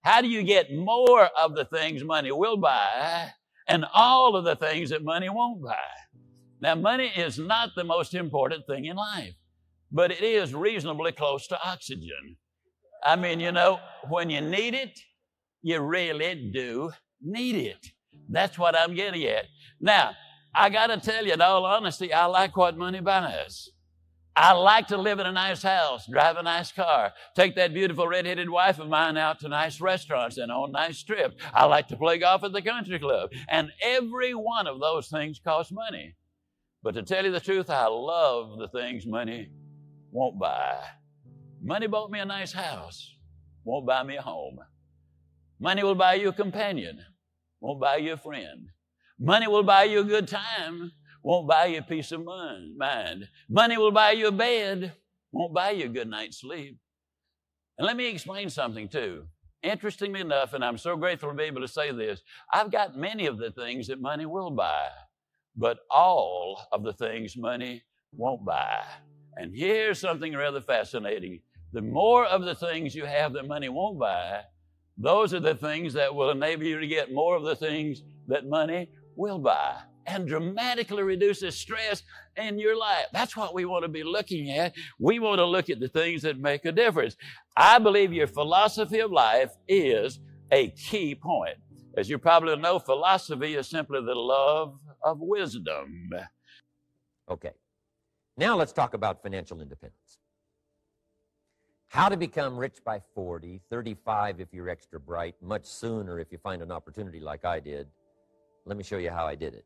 How do you get more of the things money will buy and all of the things that money won't buy? Now, money is not the most important thing in life, but it is reasonably close to oxygen. I mean, you know, when you need it, you really do need it. That's what I'm getting at. Now, I got to tell you, in all honesty, I like what money buys. I like to live in a nice house, drive a nice car, take that beautiful red-headed wife of mine out to nice restaurants and on nice trips. I like to play golf at the country club. And every one of those things costs money. But to tell you the truth, I love the things money won't buy. Money bought me a nice house, won't buy me a home. Money will buy you a companion, won't buy you a friend. Money will buy you a good time, won't buy you a peace of mind. Money will buy you a bed, won't buy you a good night's sleep. And let me explain something too. Interestingly enough, and I'm so grateful to be able to say this, I've got many of the things that money will buy, but all of the things money won't buy. And here's something rather fascinating. The more of the things you have that money won't buy, those are the things that will enable you to get more of the things that money will buy, and dramatically reduces stress in your life. That's what we want to be looking at. We want to look at the things that make a difference. I believe your philosophy of life is a key point. As you probably know, philosophy is simply the love of wisdom. Okay, now let's talk about financial independence. How to become rich by 40, 35 if you're extra bright, much sooner if you find an opportunity like I did. Let me show you how I did it.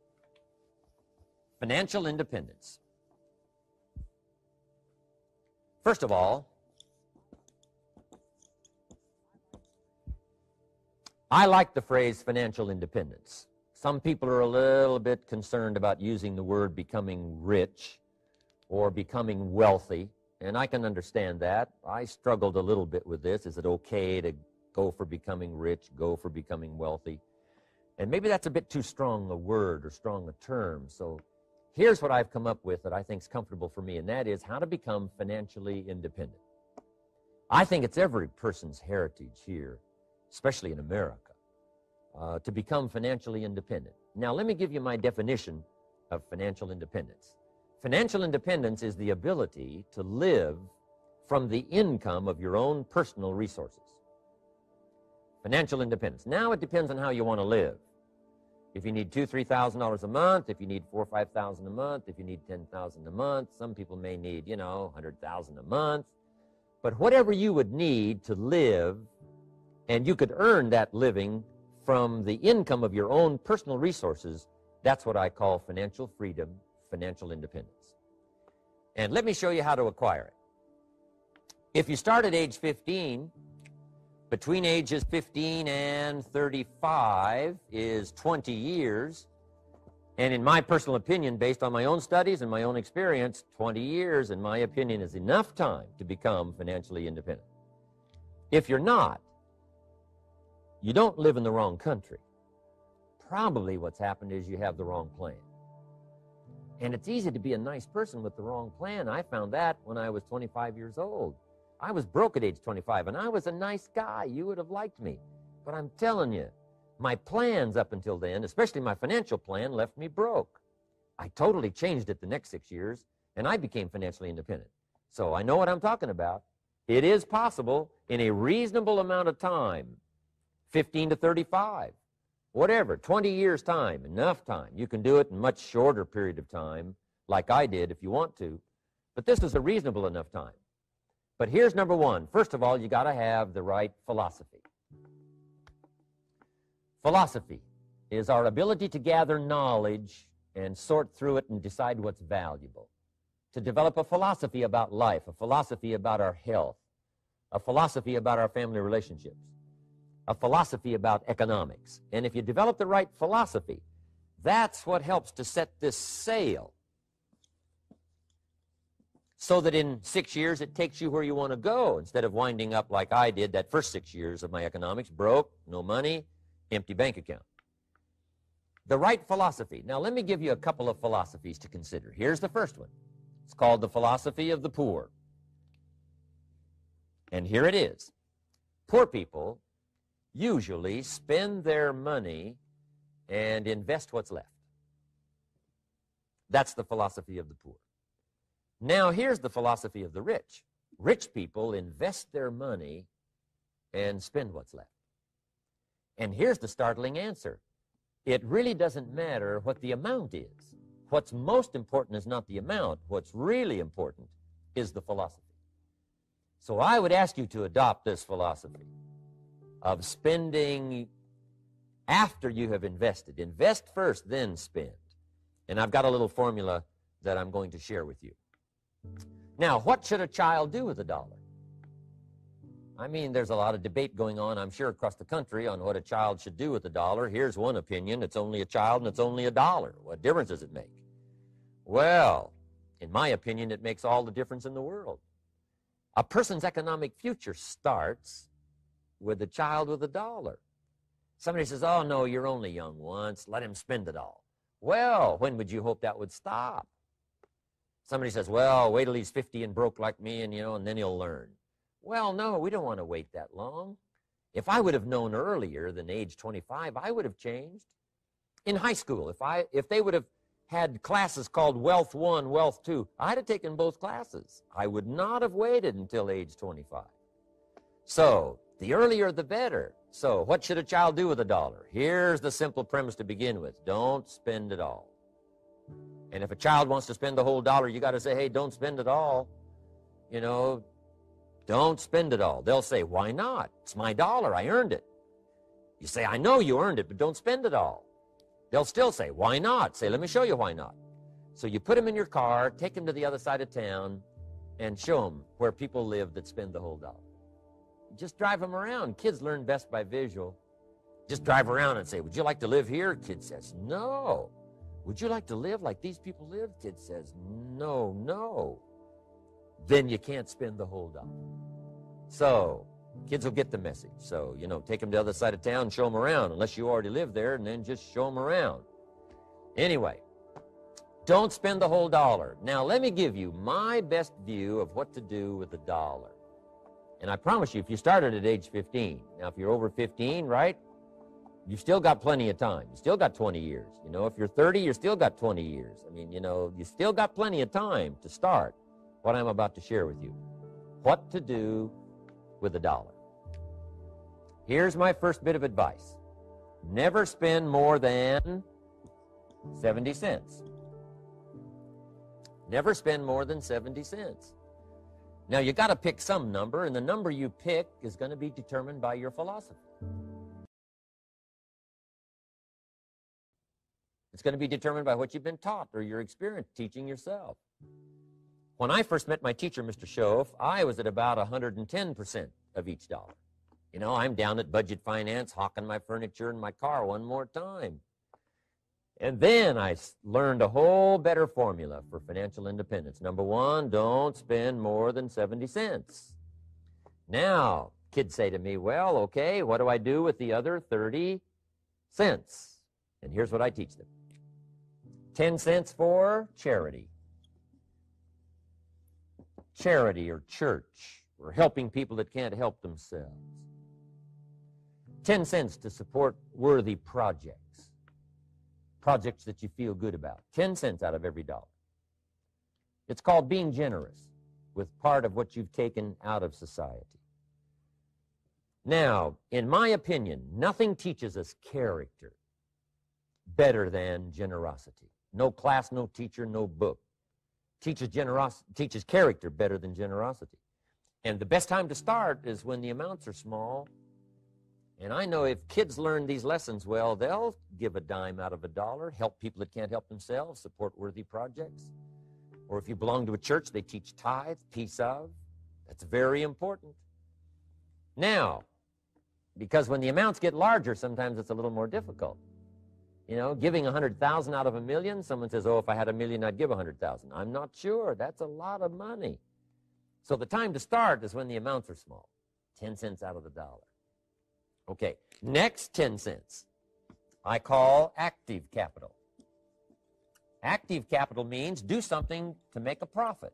Financial independence. First of all, I like the phrase financial independence. Some people are a little bit concerned about using the word becoming rich or becoming wealthy, and I can understand that. I struggled a little bit with this. Is it okay to go for becoming rich, go for becoming wealthy? And maybe that's a bit too strong a word or strong a term. So here's what I've come up with that I think is comfortable for me, and that is how to become financially independent. I think it's every person's heritage here, especially in America, to become financially independent. Now, let me give you my definition of financial independence. Financial independence is the ability to live from the income of your own personal resources. Financial independence. Now it depends on how you want to live. If you need $2,000, $3,000 a month, if you need $4,000 or $5,000 a month, if you need $10,000 a month, some people may need, $100,000 a month. But whatever you would need to live, and you could earn that living from the income of your own personal resources, that's what I call financial freedom, financial independence. And let me show you how to acquire it. If you start at age 15, between ages 15 and 35 is 20 years. And in my personal opinion, based on my own studies and my own experience, 20 years, in my opinion, is enough time to become financially independent. If you're not, you don't live in the wrong country. Probably what's happened is you have the wrong plan. And it's easy to be a nice person with the wrong plan. I found that when I was 25 years old. I was broke at age 25, and I was a nice guy. You would have liked me. But I'm telling you, my plans up until then, especially my financial plan, left me broke. I totally changed it the next 6 years, and I became financially independent. So I know what I'm talking about. It is possible in a reasonable amount of time, 15 to 35, whatever, 20 years' time, enough time. You can do it in a much shorter period of time, like I did if you want to. But this is a reasonable enough time. But here's number one. First of all, you got to have the right philosophy. Philosophy is our ability to gather knowledge and sort through it and decide what's valuable. To develop a philosophy about life, a philosophy about our health, a philosophy about our family relationships, a philosophy about economics. And if you develop the right philosophy, that's what helps to set this sail, so that in 6 years it takes you where you want to go, instead of winding up like I did that first 6 years of my economics, broke, no money, empty bank account. The right philosophy. Now let me give you a couple of philosophies to consider. Here's the first one. It's called the philosophy of the poor. And here it is. Poor people usually spend their money and invest what's left. That's the philosophy of the poor. Now, here's the philosophy of the rich. Rich people invest their money and spend what's left. And here's the startling answer. It really doesn't matter what the amount is. What's most important is not the amount. What's really important is the philosophy. So I would ask you to adopt this philosophy of spending after you have invested. Invest first, then spend. And I've got a little formula that I'm going to share with you. Now, what should a child do with $1? I mean, there's a lot of debate going on, I'm sure, across the country on what a child should do with $1. Here's one opinion. It's only a child and it's only $1. What difference does it make? Well, in my opinion, it makes all the difference in the world. A person's economic future starts with a child with $1. Somebody says, oh, no, you're only young once. Let him spend it all. Well, when would you hope that would stop? Somebody says, well, wait till he's 50 and broke like me, and then he'll learn. Well, no, we don't want to wait that long. If I would have known earlier than age 25, I would have changed. In high school, if they would have had classes called Wealth 1, Wealth 2, I'd have taken both classes. I would not have waited until age 25. So, the earlier the better. So, what should a child do with $1? Here's the simple premise to begin with. Don't spend it all. And if a child wants to spend the whole dollar, you got to say, hey, don't spend it all. Don't spend it all. They'll say, why not? It's my dollar. I earned it. You say, I know you earned it, but don't spend it all. They'll still say, why not? Say, let me show you why not. So you put them in your car, take them to the other side of town, and show them where people live that spend the whole dollar. Just drive them around. Kids learn best by visual. Just drive around and say, would you like to live here? Kid says, no. Would you like to live like these people live? Kid says, no, no. Then you can't spend the whole dollar. So, kids will get the message. So, take them to the other side of town and show them around, unless you already live there, and then just show them around. Anyway, don't spend the whole dollar. Now, let me give you my best view of what to do with $1. And I promise you, if you started at age 15, now if you're over 15, right, you've still got plenty of time. You still got 20 years. If you're 30, you still got 20 years. I mean, you still got plenty of time to start what I'm about to share with you. What to do with $1. Here's my first bit of advice. Never spend more than 70 cents. Never spend more than 70 cents. Now, you got to pick some number, and the number you pick is going to be determined by your philosophy. It's going to be determined by what you've been taught or your experience teaching yourself. When I first met my teacher, Mr. Schoaf, I was at about 110% of each dollar. I'm down at budget finance, hawking my furniture and my car one more time. And then I learned a whole better formula for financial independence. Number one, don't spend more than 70 cents. Now, kids say to me, well, okay, what do I do with the other 30 cents? And here's what I teach them. 10 cents for charity. Charity or church, or helping people that can't help themselves. 10 cents to support worthy projects. Projects that you feel good about. 10 cents out of every dollar. It's called being generous with part of what you've taken out of society. Now, in my opinion, nothing teaches us character better than generosity. No class, no teacher, no book teaches character better than generosity. And the best time to start is when the amounts are small. And I know if kids learn these lessons well, they'll give a dime out of $1, help people that can't help themselves, support worthy projects. Or if you belong to a church, they teach tithe, piece of. That's very important. Now, because when the amounts get larger, sometimes it's a little more difficult. Giving 100,000 out of $1 million, someone says, oh, if I had $1 million, I'd give 100,000. I'm not sure. That's a lot of money. So the time to start is when the amounts are small. 10 cents out of the dollar. Okay, next 10 cents I call active capital. Active capital means do something to make a profit.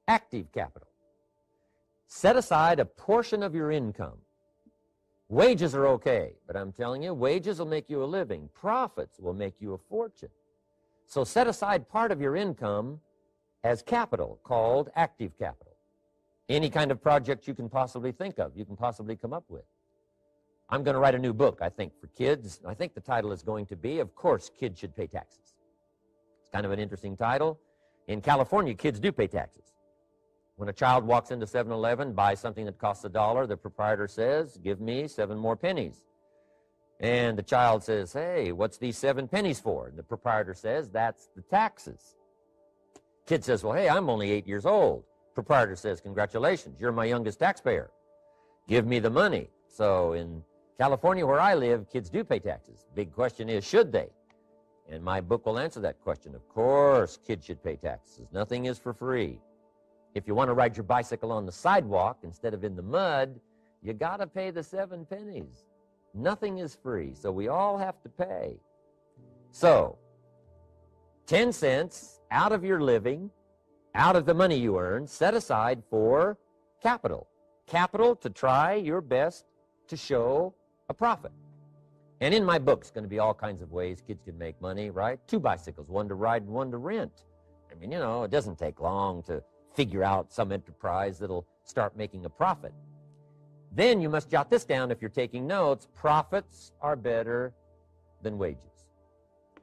Active capital. Set aside a portion of your income Wages are okay, but I'm telling you, wages will make you a living. Profits will make you a fortune. So set aside part of your income as capital, called active capital. Any kind of project you can possibly think of, you can possibly come up with. I'm going to write a new book, I think, for kids. I think the title is going to be, Of Course, Kids Should Pay Taxes. It's kind of an interesting title. In California, kids do pay taxes. When a child walks into 7-Eleven, buys something that costs $1, the proprietor says, give me 7 more pennies. And the child says, hey, what's these 7 pennies for? And the proprietor says, that's the taxes. Kid says, well, hey, I'm only 8 years old. Proprietor says, congratulations, you're my youngest taxpayer. Give me the money. So in California, where I live, kids do pay taxes. Big question is, should they? And my book will answer that question. Of course, kids should pay taxes. Nothing is for free. If you want to ride your bicycle on the sidewalk instead of in the mud, you got to pay the 7 pennies. Nothing is free, so we all have to pay. So, 10 cents out of your living, out of the money you earn, set aside for capital. Capital to try your best to show a profit. And in my book, it's going to be all kinds of ways kids can make money, right? 2 bicycles, one to ride and one to rent. I mean, you know, it doesn't take long to figure out some enterprise that'll start making a profit. Then you must jot this down if you're taking notes. Profits are better than wages.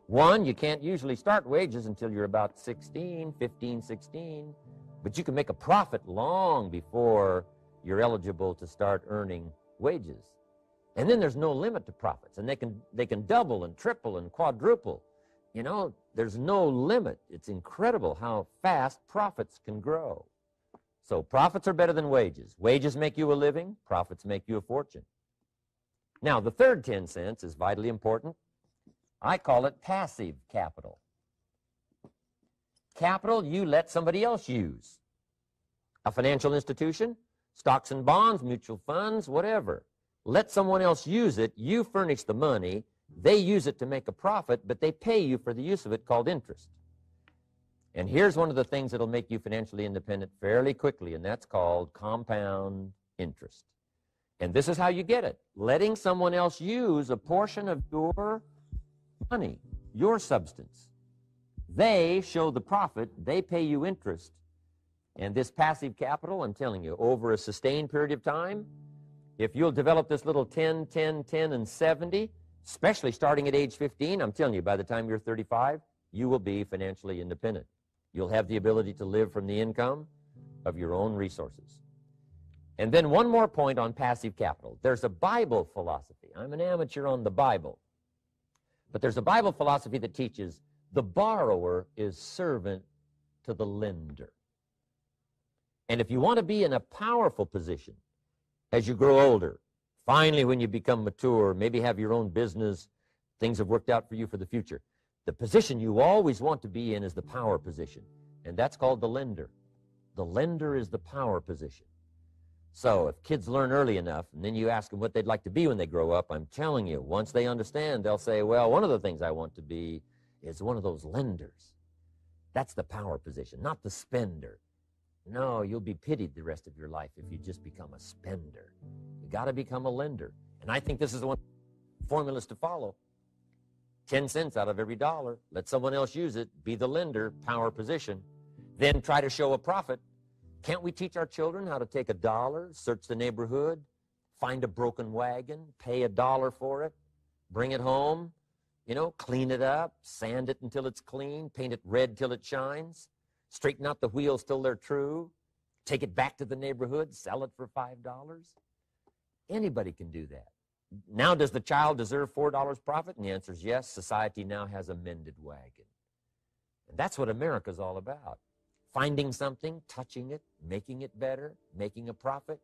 1, you can't usually start wages until you're about 16, 15, 16, but you can make a profit long before you're eligible to start earning wages. And then there's no limit to profits, and they can double and triple and quadruple. You know, there's no limit. It's incredible how fast profits can grow. So profits are better than wages. Wages make you a living. Profits make you a fortune. Now, the third 10 cents is vitally important. I call it passive capital. Capital you let somebody else use. A financial institution, stocks and bonds, mutual funds, whatever. Let someone else use it. You furnish the money. They use it to make a profit, but they pay you for the use of it, called interest. And here's one of the things that'll make you financially independent fairly quickly, and that's called compound interest. And this is how you get it. Letting someone else use a portion of your money, your substance. They show the profit, they pay you interest. And this passive capital, I'm telling you, over a sustained period of time, if you'll develop this little 10, 10, 10, and 70, especially starting at age 15, I'm telling you, by the time you're 35, you will be financially independent. You'll have the ability to live from the income of your own resources. And then one more point on passive capital. There's a Bible philosophy. I'm an amateur on the Bible. But there's a Bible philosophy that teaches the borrower is servant to the lender. And if you want to be in a powerful position as you grow older, finally when you become mature, maybe have your own business, things have worked out for you for the future, the position you always want to be in is the power position, and that's called the lender. The lender is the power position. So if kids learn early enough, and then you ask them what they'd like to be when they grow up, I'm telling you, once they understand, they'll say, well, one of the things I want to be is one of those lenders. That's the power position, not the spender. No, you'll be pitied the rest of your life if you just become a spender. You got to become a lender. And I think this is the one formulas to follow. 10 cents out of every dollar. Let someone else use it. Be the lender, power position. Then try to show a profit. Can't we teach our children how to take $1, search the neighborhood, find a broken wagon, pay $1 for it, bring it home, you know, clean it up, sand it until it's clean, paint it red till it shines, straighten out the wheels till they're true, take it back to the neighborhood, sell it for $5? Anybody can do that. Now, does the child deserve $4 profit? And the answer is yes. Society now has a mended wagon. And that's what America's all about. Finding something, touching it, making it better, making a profit,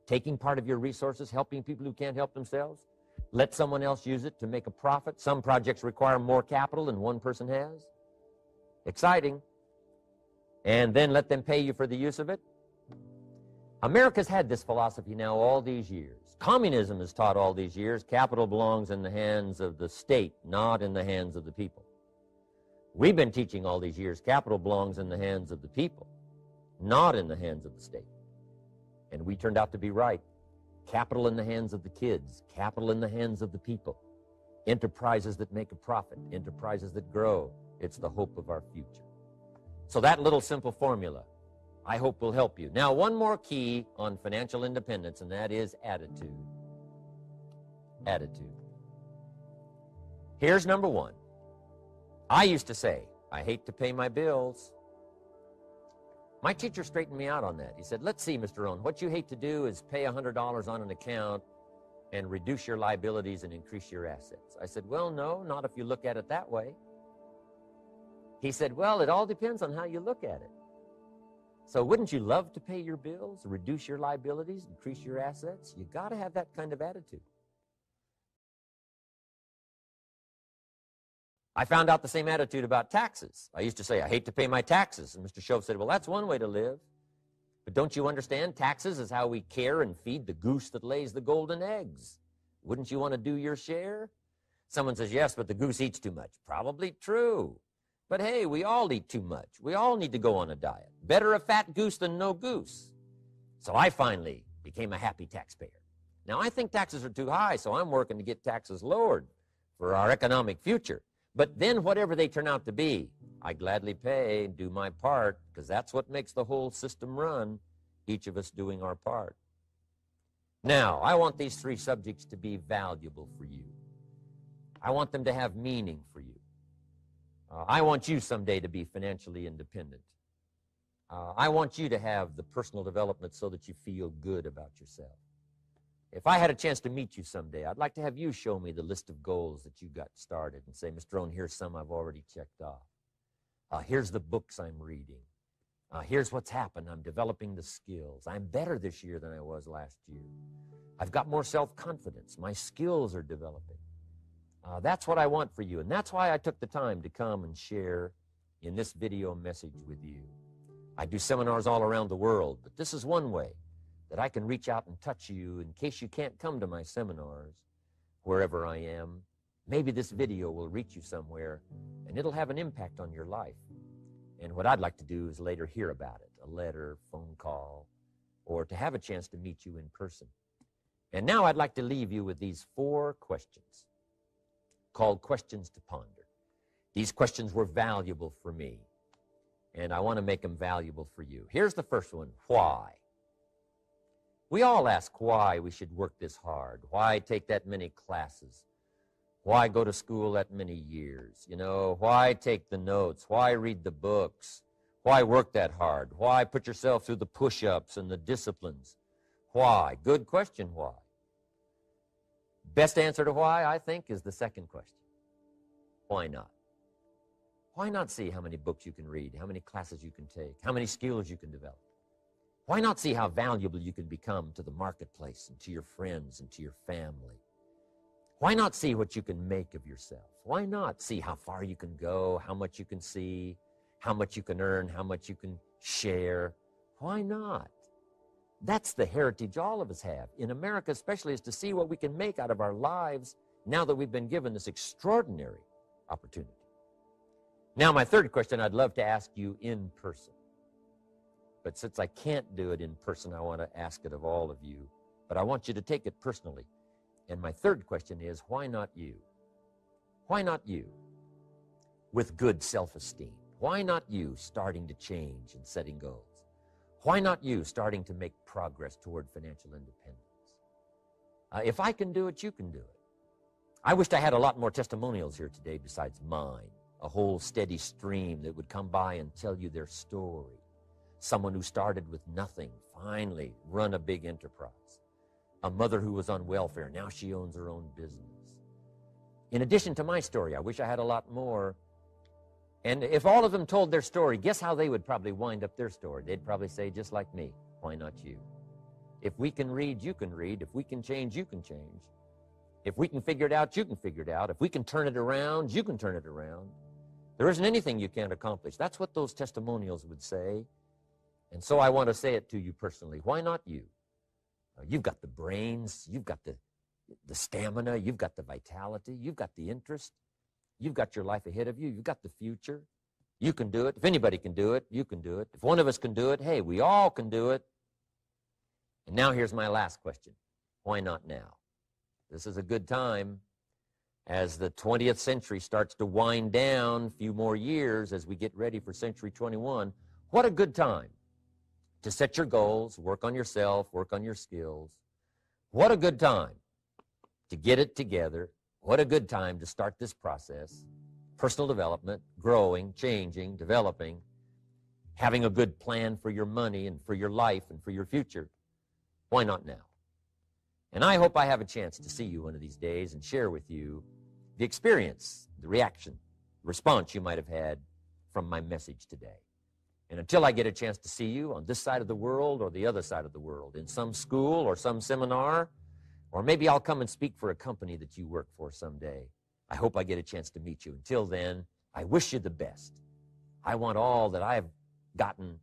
taking part of your resources, helping people who can't help themselves. Let someone else use it to make a profit. Some projects require more capital than one person has. Exciting. And then let them pay you for the use of it. America's had this philosophy now all these years. Communism is taught all these years. Capital belongs in the hands of the state, not in the hands of the people. We've been teaching all these years capital belongs in the hands of the people, not in the hands of the state. And we turned out to be right. capital in the hands of the kids, capital in the hands of the people, enterprises that make a profit, enterprises that grow. It's the hope of our future. So that little simple formula, I hope, will help you. Now, one more key on financial independence, and that is attitude. Attitude. Here's number one. I used to say, I hate to pay my bills. My teacher straightened me out on that. He said, let's see, Mr. Rohn, what you hate to do is pay $100 on an account and reduce your liabilities and increase your assets. I said, well, no, not if you look at it that way. He said, well, it all depends on how you look at it. So wouldn't you love to pay your bills, reduce your liabilities, increase your assets? You got to have that kind of attitude. I found out the same attitude about taxes. I used to say, I hate to pay my taxes. And Mr. Shove said, well, that's one way to live. But don't you understand? Taxes is how we care and feed the goose that lays the golden eggs. Wouldn't you want to do your share? Someone says, yes, but the goose eats too much. Probably true. But hey, we all eat too much. We all need to go on a diet. Better a fat goose than no goose. So I finally became a happy taxpayer. Now, I think taxes are too high, so I'm working to get taxes lowered for our economic future. But then whatever they turn out to be, I gladly pay and do my part, because that's what makes the whole system run, each of us doing our part. Now, I want these three subjects to be valuable for you. I want them to have meaning for you. I want you someday to be financially independent. I want you to have the personal development so that you feel good about yourself. If I had a chance to meet you someday, I'd like to have you show me the list of goals that you got started and say, Mr. Rohn, here's some I've already checked off. Here's the books I'm reading. Here's what's happened. I'm developing the skills. I'm better this year than I was last year. I've got more self-confidence. My skills are developing. That's what I want for you, and that's why I took the time to come and share in this video message with you. I do seminars all around the world, but this is one way that I can reach out and touch you in case you can't come to my seminars wherever I am. Maybe this video will reach you somewhere, and it'll have an impact on your life. And what I'd like to do is later hear about it, a letter, phone call, or to have a chance to meet you in person. And now I'd like to leave you with these 4 questions called questions to ponder. These questions were valuable for me, and I want to make them valuable for you. Here's the first one, why? We all ask why we should work this hard, why take that many classes, why go to school that many years, why take the notes, why read the books, why work that hard, why put yourself through the push-ups and the disciplines, why? Good question, why? Best answer to why, I think, is the second question. Why not? Why not see how many books you can read, how many classes you can take, how many skills you can develop? Why not see how valuable you can become to the marketplace and to your friends and to your family? Why not see what you can make of yourself? Why not see how far you can go, how much you can see, how much you can earn, how much you can share? Why not? That's the heritage all of us have, in America especially, is to see what we can make out of our lives now that we've been given this extraordinary opportunity. Now, my third question I'd love to ask you in person. But since I can't do it in person, I want to ask it of all of you. But I want you to take it personally. And my third question is, why not you? Why not you with good self-esteem? Why not you starting to change and setting goals? Why not you starting to make progress toward financial independence? If I can do it, you can do it. I wished I had a lot more testimonials here today besides mine, a whole steady stream that would come by and tell you their story. Someone who started with nothing, finally run a big enterprise. A mother who was on welfare, now she owns her own business. In addition to my story, I wish I had a lot more. And if all of them told their story, guess how they would probably wind up their story? They'd probably say, just like me, why not you? If we can read, you can read. If we can change, you can change. If we can figure it out, you can figure it out. If we can turn it around, you can turn it around. There isn't anything you can't accomplish. That's what those testimonials would say. And so I want to say it to you personally. Why not you? You've got the brains, you've got the stamina, you've got the vitality, you've got the interest, you've got your life ahead of you, you've got the future. You can do it. If anybody can do it, you can do it. If one of us can do it, hey, we all can do it. And now here's my last question. Why not now? This is a good time. As the 20th century starts to wind down, a few more years as we get ready for century 21, what a good time to set your goals, work on yourself, work on your skills. What a good time to get it together. What a good time to start this process. Personal development, growing, changing, developing, having a good plan for your money and for your life and for your future. Why not now? And I hope I have a chance to see you one of these days and share with you the experience, the reaction, the response you might have had from my message today. And until I get a chance to see you on this side of the world or the other side of the world, in some school or some seminar, or maybe I'll come and speak for a company that you work for someday, I hope I get a chance to meet you. Until then, I wish you the best. I want all that I've gotten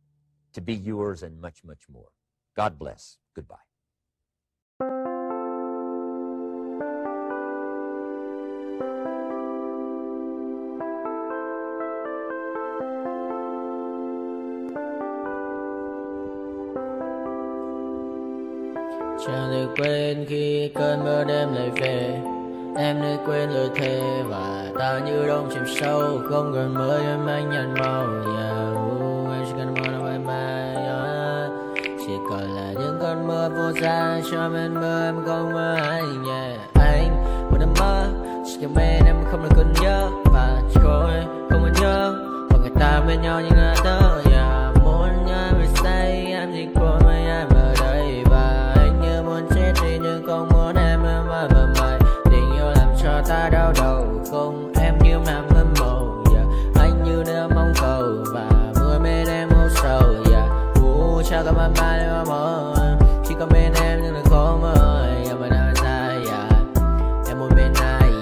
to be yours and much, much more. God bless. Goodbye. Chẳng thể quên khi cơn mưa đêm lại về. Em để quên lời thề và ta như đông chìm sâu. Không cần mới em anh nhận màu. Em chỉ cần mơ bye bye. Chỉ còn là những cơn mưa vô giá cho bên mơ em không mơ anh. Anh một đêm mơ chỉ cần bên em không được cơn nhớ và trôi không còn nhớ và người ta bên nhau như ngã tơ. Muốn nhớ về say em chỉ còn với em ở đây và anh như muốn chết đi nhưng không muốn em mơ mày. Tình yêu làm cho ta đau đầu không em như làm ngân màu. Anh như đang mong cầu và mưa bên em vô sầu. Chào các bạn bye mơ chỉ có bên em nhưng đừng có mơ mà đã ra em một bên ai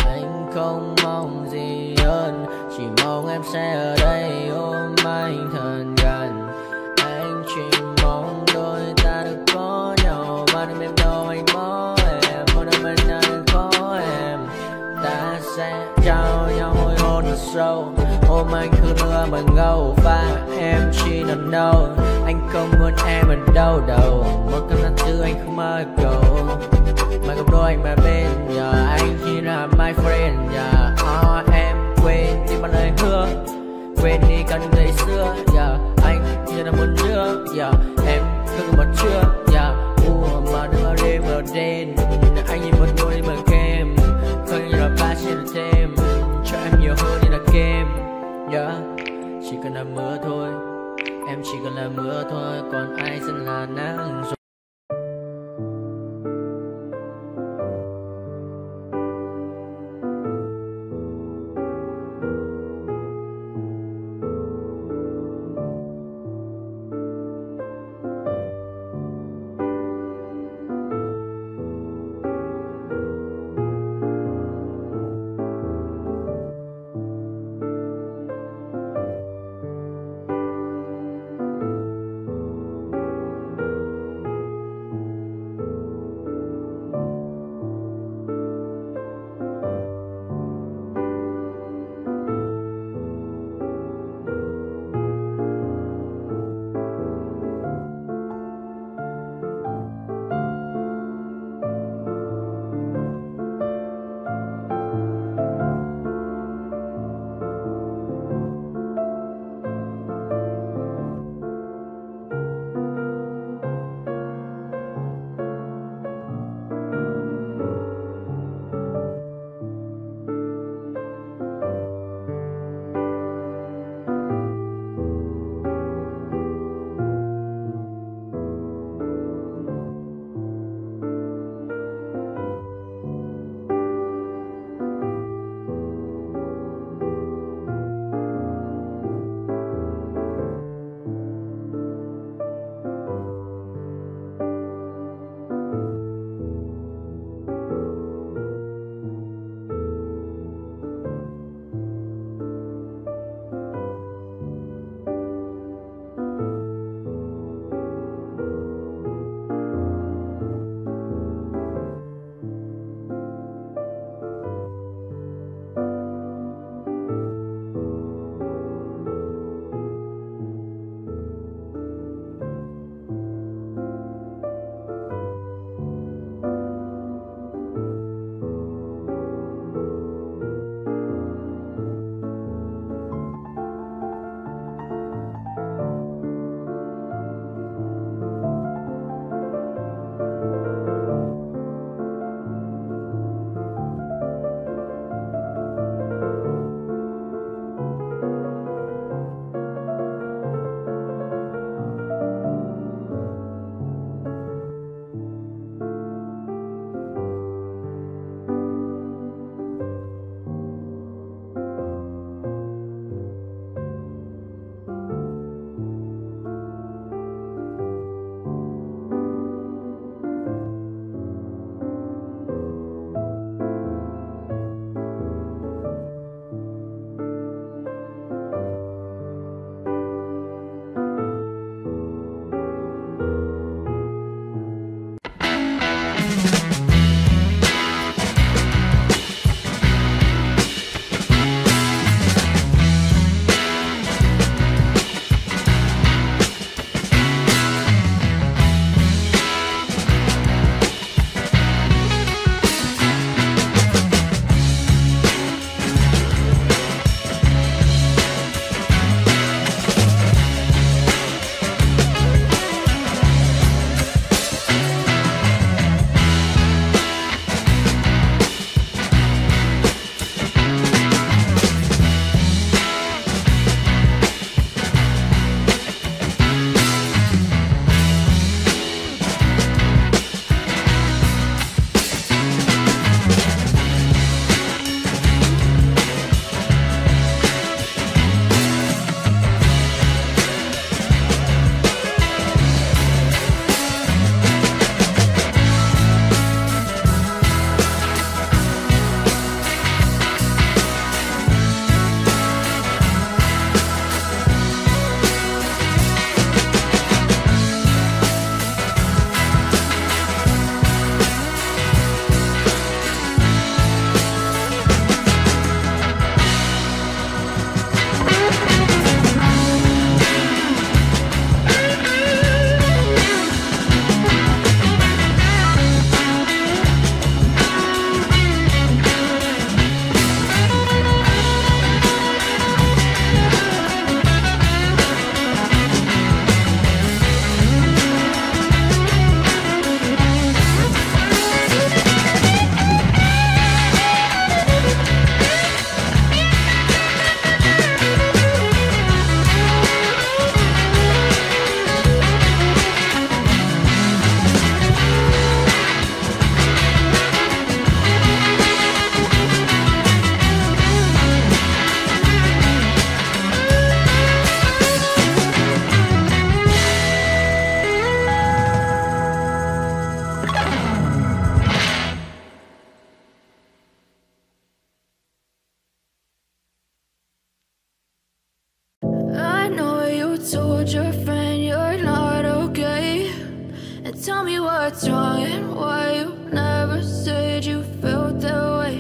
anh không mong gì hơn chỉ mong em sẽ ở đây ôm anh thật gần. Anh chỉ mong đôi ta được có nhau mà đừng em đâu anh có em một đôi bên nào đừng có em. Ta sẽ trao nhau môi hôn thật sâu ôm anh cứ mưa mà ngâu và em chỉ nằm đâu. Anh không muốn em ở đâu đâu một cơn lạnh thứ anh không mơ cầu mà gặp đôi anh mà bên nhờ anh chỉ là my friend em quên đi bao lời hứa quên đi cả những ngày xưa anh như là muốn nước em cứ một chưa mà đừng ở đêm ở đêm anh nhìn một đôi đi bằng kem không như là ba xin thêm cho em nhiều hơn như là kem chỉ cần là mưa thôi. Em chỉ cần là mưa thôi, còn ai sẽ là nắng rồi. told your friend you're not okay, and tell me what's wrong and why you never said you felt that way.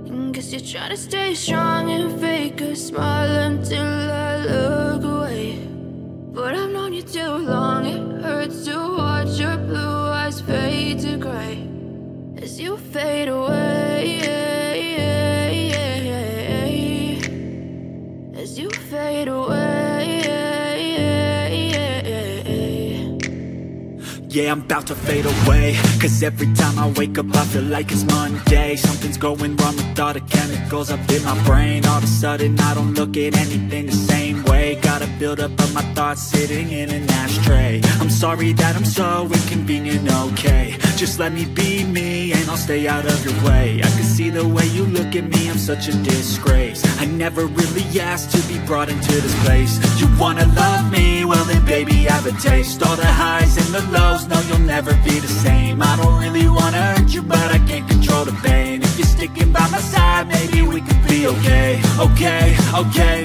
And guess you're trying to stay strong and fake a smile until I look away. But I've known you too long, it hurts to watch your blue eyes fade to gray as you fade away, as you fade away. Yeah, I'm about to fade away, cause every time I wake up I feel like it's Monday. Something's going wrong with all the chemicals up in my brain. All of a sudden I don't look at anything the same way. Gotta build up of my thoughts sitting in an ashtray. I'm sorry that I'm so inconvenient, okay. Just let me be me and I'll stay out of your way. I can see the way you look at me, I'm such a disgrace. I never really asked to be brought into this place. You wanna love me? Well then baby, have a taste. All the highs and the lows, no, you'll never be the same. I don't really wanna hurt you, but I can't control the pain. If you're sticking by my side, maybe we could be okay. Okay, okay,